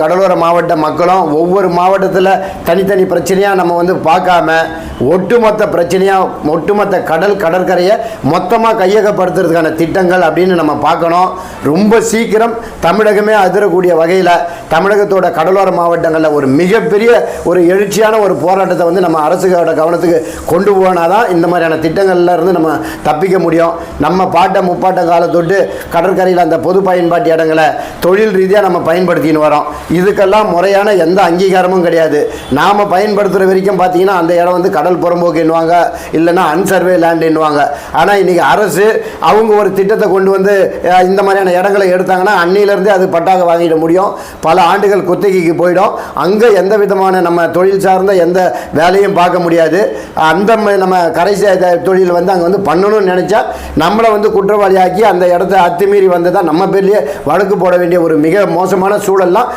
கடலோர மாவட்ட மக்களும் ஒவ்வொரு மாவட்டத்தில் தனித்தனி பிரச்சனையாக நம்ம வந்து பார்க்காம ஒட்டுமொத்த பிரச்சனையாக ஒட்டுமொத்த கடற்கரையை மொத்தமாக கையகப்படுத்துறதுக்கான திட்டங்கள் அப்படின்னு நம்ம பார்க்கணும். ரொம்ப சீக்கிரம் தமிழகமே அதிரக்கூடிய வகையில் தமிழகத்தோட கடலோர மாவட்டங்களில் ஒரு மிகப்பெரிய ஒரு எழுச்சியான ஒரு போராட்டத்தை வந்து நம்ம அரசுகளோட கவனத்துக்கு கொண்டு போனால் தான் இந்த மாதிரியான திட்டங்கள்ல இருந்து நம்ம தப்பிக்க முடியும். நம்ம முப்பாட்ட காலத்தொட்டு கடற்கரையில் அந்த பொது பயன்பாட்டு இடங்களை தொழில் ரீதியாக நம்ம பயன்படுத்தின்னு வரோம். இதுக்கெல்லாம் முறையான எந்த அங்கீகாரமும் கிடையாது. நாம் பயன்படுத்துகிற வரைக்கும் பார்த்தீங்கன்னா அந்த இடம் வந்து கடல் புறம்போக்கு என்னவாங்க, இல்லைன்னா அன்சர்வே லேண்ட் என்னவாங்க. ஆனால் இன்றைக்கி அரசு அவங்க ஒரு திட்டத்தை கொண்டு வந்து இந்த மாதிரியான இடங்களை எடுத்தாங்கன்னா அன்னியிலேருந்தே அது பட்டாக வாங்கிட முடியும். பல ஆண்டுகள் குத்தகைக்கு போயிடும். அங்கே எந்த விதமான நம்ம தொழில் சார்ந்த எந்த வேலையும் பார்க்க முடியாது. அந்த நம்ம கரை தொழில் வந்து அங்கே வந்து பண்ணணும்னு நினச்சா நம்மளை வந்து குற்றவாளியாக்கி அந்த இடத்த அத்துமீறி வந்து தான் நம்ம பேர்லேயே வழக்கு போட வேண்டிய ஒரு மிக மோசமான சூழல்லாம்